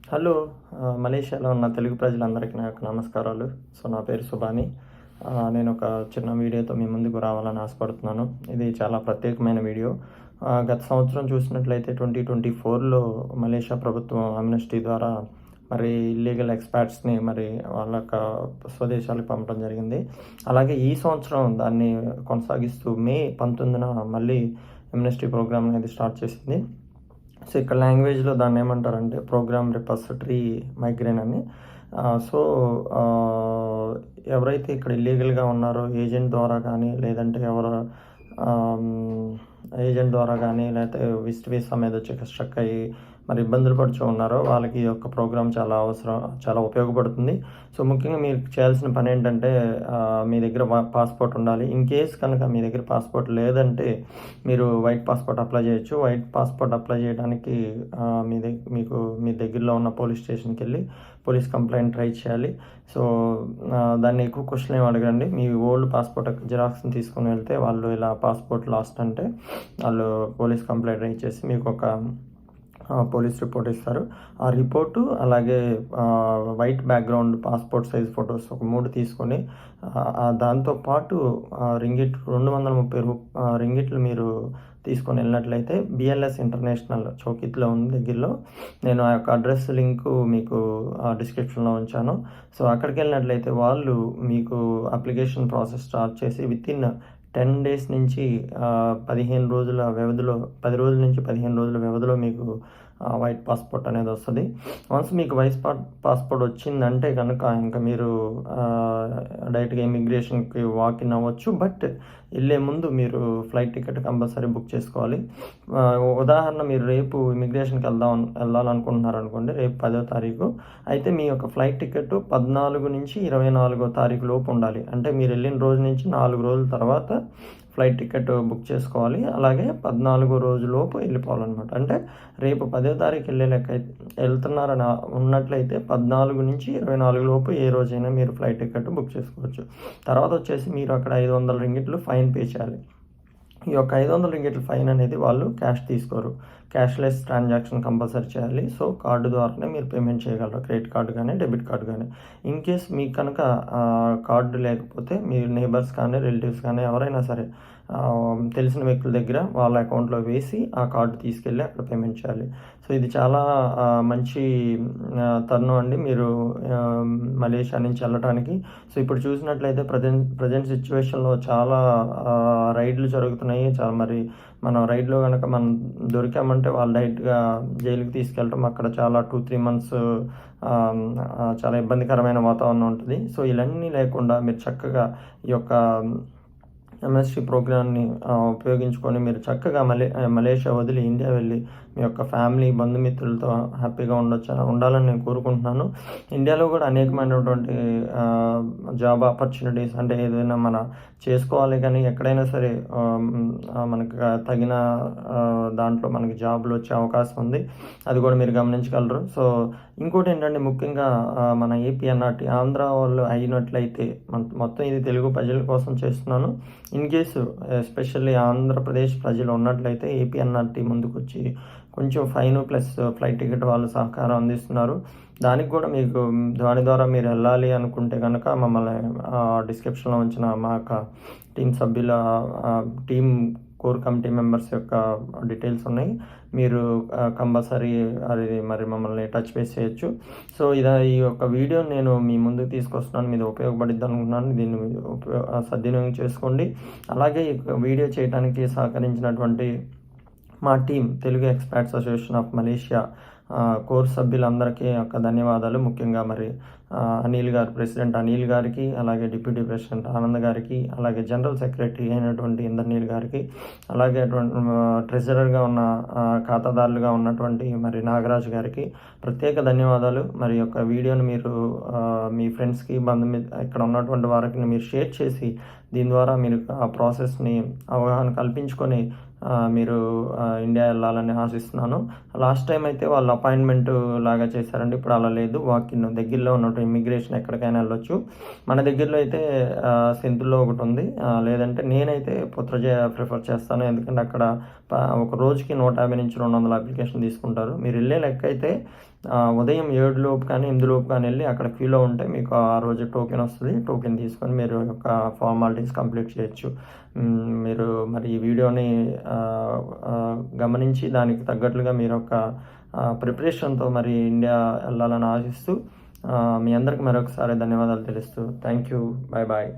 Hello. మలేషియాలో ఉన్న తెలుగు ప్రజలందరికీ నా యొక్క నమస్కారాలు. సో, నా పేరు సుబాని. నేను ఒక చిన్న వీడియోతో మీ ముందుకు రావాలని ఆశపడుతున్నాను. ఇది చాలా ప్రత్యేకమైన వీడియో. గత సంవత్సరం చూసినట్లయితే 2024లో మలేషియా ప్రభుత్వం అమ్నెస్టీ ద్వారా మరి ఇల్లీగల్ ఎక్స్‌పాట్స్‌ని మరి వాళ్ళ యొక్క స్వదేశాలకు పంపడం జరిగింది. అలాగే ఈ సంవత్సరం దాన్ని కొనసాగిస్తూ మే 19న మళ్ళీ అమ్నెస్టీ ప్రోగ్రామ్ అనేది స్టార్ట్ చేసింది. సో, ఇక్కడ లాంగ్వేజ్‌లో దాన్నేమంటారంటే ప్రోగ్రామ్ రిపాజిటరీ మైగ్రేన్ అని. సో, ఎవరైతే ఇక్కడ ఇల్లీగల్‌గా ఉన్నారో ఏజెంట్ ద్వారా కానీ, లేదంటే ఆహ్, ఏజెంట్ ద్వారా కానీ, లేతే విజిట్ వీసా మీద వచ్చి స్ట్రక్ అయ్యి మరి ఇబ్బందులు పడుతూ ఉన్నారో వాళ్ళకి ఈ యొక్క ప్రోగ్రామ్ చాలా అవసరం, చాలా ఉపయోగపడుతుంది. సో, ముఖ్యంగా మీరు చేయాల్సిన పనేంటంటే మీ దగ్గర పాస్‌పోర్ట్ ఉండాలి. ఇన్ కేస్ కనుక మీ దగ్గర పాస్‌పోర్ట్ లేదంటే మీరు వైట్ పాస్‌పోర్ట్ అప్లై చేయొచ్చు. వైట్ పాస్‌పోర్ట్ అప్లై చేయడానికి మీకు మీ దగ్గరలో ఉన్న పోలీస్ స్టేషన్‌కెళ్ళి పోలీస్ కంప్లెయింట్ రైజ్ చేయాలి. సో, దాన్ని ఎక్కువ క్వెషన్‌లు ఏమి అడగరండి. మీ ఓల్డ్ పాస్‌పోర్ట్ జిరాక్స్‌ని తీసుకొని వెళ్తే వాళ్ళు ఇలా పాస్‌పోర్ట్ లాస్ట్ అంటే వాళ్ళు పోలీస్ కంప్లెయింట్ రైజ్ చేసి మీకు ఒక పోలీస్ రిపోర్ట్ ఇస్తారు. ఆ రిపోర్టు అలాగే white background passport size photos ఒక 3 తీసుకొని దాంతో పాటు రింగిట్ 230 రింగిట్లు మీరు తీసుకొని వెళ్ళినట్లయితే బిఎల్ఎస్ ఇంటర్నేషనల్ చౌకిత్లో ఉంది దగ్గరలో. నేను ఆ యొక్క అడ్రస్ లింకు మీకు డిస్క్రిప్షన్‌లో ఉంచాను. సో, అక్కడికి వెళ్ళినట్లయితే వాళ్ళు మీకు అప్లికేషన్ ప్రాసెస్ స్టార్ట్ చేసి వితిన్ 10 డేస్ నుంచి 15 రోజుల వ్యవధిలో 10 రోజుల నుంచి 15 రోజుల వ్యవధిలో మీకు వైట్ పాస్‌పోర్ట్ అనేది వస్తది. వన్స్ మీకు పాస్‌పోర్ట్ వచ్చిందంటే గనక ఇంక మీరు డైరెక్ట్‌గా ఇమిగ్రేషన్‌కి వాక్ ఇన్ అవ్వచ్చు. బట్ ఎళ్ళే ముందు మీరు ఫ్లైట్ టికెట్ కంపల్సరీ బుక్ చేసుకోవాలి. ఉదాహరణ మీరు రేపు ఇమిగ్రేషన్‌కి వెళ్ళాలనుకుంటున్నారనుకోండి, రేపు 10వ తారీఖు. అయితే మీ యొక్క ఫ్లైట్ టికెట్ 14 నుంచి 24వ తారీఖు లోపు ఉండాలి. అంటే మీరు వెళ్ళిన రోజు నుంచి 4 రోజుల తర్వాత ఫ్లైట్ టికెట్ బుక్ చేసుకోవాలి. అలాగే 14 రోజులోపు వెళ్ళిపోవాలన్నమాట. అంటే రేపు 10వ తారీఖు వెళ్తున్నారని ఉన్నట్లయితే 14 నుంచి 24 లోపు ఏ రోజైనా మీరు ఫ్లైట్ టికెట్ బుక్ చేసుకోవచ్చు. తర్వాత వచ్చేసి మీరు అక్కడ 500 రింగిట్లు ఫైన్ పే చేయాలి. ఈ యొక్క 500 రింగిట్ల ఫైన్ అనేది వాళ్ళు క్యాష్ తీసుకోరు. క్యాష్‌లెస్ ట్రాన్సాక్షన్ కంపల్సరీ చేయాలి. సో, కార్డు ద్వారానే మీరు పేమెంట్ చేయగలరు. క్రెడిట్ కార్డ్ కానీ, డెబిట్ కార్డ్ కానీ. ఇన్ కేస్ మీకు కనుక కార్డు లేకపోతే మీ నేబర్స్ కానీ, రిలేటివ్స్ కానీ ఎవరైనా సరే తెలిసిన వ్యక్తుల దగ్గర వాళ్ళ అకౌంట్‌లో వేసి ఆ కార్డు తీసుకెళ్ళి అక్కడ పేమెంట్ చేయాలి. సో, ఇది చాలా మంచి తరుణం అండి మీరు మలేషియా నుంచి వెళ్ళటానికి. సో, ఇప్పుడు చూసినట్లయితే ప్రెజెంట్ సిట్యుయేషన్‌లో చాలా రైడ్లు జరుగుతున్నాయి. మరి మనం రైడ్‌లో గనక మనం దొరికామంటే వాళ్ళు డైరెక్ట్‌గా జైలుకి తీసుకెళ్ళటం, అక్కడ చాలా 2, 3 మంత్స్ చాలా ఇబ్బందికరమైన వాతావరణం ఉంటది. సో, ఇవన్నీ లేకుండా మీరు చక్కగా ఈ యొక్క ఎంఎస్‌సి ప్రోగ్రామ్‌ని ఉపయోగించుకొని మీరు చక్కగా మలేషియా వదిలి ఇండియా వెళ్ళి మీ యొక్క ఫ్యామిలీ, బంధుమిత్రులతో హ్యాపీగా ఉండాలని నేను కోరుకుంటున్నాను. ఇండియాలో కూడా అనేకమైనటువంటి జాబ్ ఆపర్చునిటీస్ అంటే ఏదైనా చేసుకోవాలి కానీ ఎక్కడైనా సరే మనకు తగిన దాంట్లో మనకి జాబ్‌లు వచ్చే అవకాశం ఉంది. అది కూడా మీరు గమనించగలరు. సో, ఇంకోటి ఏంటంటే ముఖ్యంగా మన ఏపీఎన్ఆర్‌టీ ఆంధ్ర వాళ్ళు అయినట్లయితే మొత్తం ఇది తెలుగు ప్రజల కోసం చేస్తున్నాను. ఇన్ కేసు ఎస్పెషల్లీ ఆంధ్రప్రదేశ్ ప్రజలు ఉన్నట్లయితే ఏపీఎన్ఆర్‌టీ ముందుకొచ్చి కొంచెం ఫైను ప్లస్ ఫ్లైట్ టికెట్ వాళ్ళు సహకారం అందిస్తున్నారు. దానికి కూడా మీకు దాని ద్వారా మీరు వెళ్ళాలి అనుకుంటే కనుక మమ్మల్ని డిస్క్రిప్షన్‌లో ఉంచిన మా యొక్క టీమ్ కోర్ కమిటీ మెంబర్స్ యొక్క డీటెయిల్స్ ఉన్నాయి. మీరు కంపల్సరీ అది మరి మమ్మల్ని టచ్ బేస్ చేయొచ్చు. సో, ఈ యొక్క వీడియో నేను మీ ముందుకు తీసుకొస్తున్నాను. మీది ఉపయోగపడిద్ది అనుకుంటున్నాను. దీన్ని సద్వినియోగం చేసుకోండి. అలాగే ఈ వీడియో చేయడానికి సహకరించినటువంటి మా team Telugu experts association of Malaysia core సభ్యులందరికీ యొక్క ధన్యవాదాలు. ముఖ్యంగా మరి అనిల్ గారు, ప్రెసిడెంట్ అనిల్ గారికి, అలాగే డిప్యూటీ ప్రెసిడెంట్ ఆనంద్ గారికి, అలాగే జనరల్ సెక్రటరీ అయినటువంటి ఇంద్రనీల్ గారికి, అలాగే ట్రెజరర్గా ఉన్న ఖాతాదారులుగా ఉన్నటువంటి మరి నాగరాజు గారికి ప్రత్యేక ధన్యవాదాలు. మరి యొక్క వీడియోని మీరు మీ ఫ్రెండ్స్‌కి, ఇక్కడ ఉన్నటువంటి వారికి మీరు షేర్ చేసి దీని ద్వారా మీరు ఆ ప్రాసెస్‌ని అవగాహన కల్పించుకొని మీరు ఇండియా వెళ్ళాలని ఆశిస్తున్నాను. లాస్ట్ టైం అయితే వాళ్ళు అపాయింట్మెంట్ లాగా చేశారండి. ఇప్పుడు అలా లేదు. వాకిన్ దగ్గరలో ఉన్నటువంటి ఇమిగ్రేషన్ ఎక్కడికైనా వెళ్ళొచ్చు. మన దగ్గరలో అయితే సెంతుల్లో ఒకటి ఉంది. లేదంటే నేనైతే పుత్రజయ ప్రిఫర్ చేస్తాను. ఎందుకంటే అక్కడ ఒక రోజుకి 150 నుంచి 200 అప్లికేషన్ తీసుకుంటారు. మీరు వెళ్ళే లెక్క అయితే ఉదయం 7 లోపు కానీ 8 లోపు కానీ వెళ్ళి అక్కడ క్యూలో ఉంటే మీకు ఆ రోజు టోకెన్ వస్తుంది. టోకెన్ తీసుకొని మీరు యొక్క ఫార్మాలిటీస్ కంప్లీట్ చేయొచ్చు. మీరు మరి ఈ వీడియోని గమనించి దానికి తగ్గట్లుగా మీరు ఒక ప్రిపరేషన్తో మరి ఇండియా వెళ్ళాలని ఆశిస్తూ మీ అందరికి మరొకసారి ధన్యవాదాలు తెలుస్తూ థ్యాంక్ యూ. Bye bye.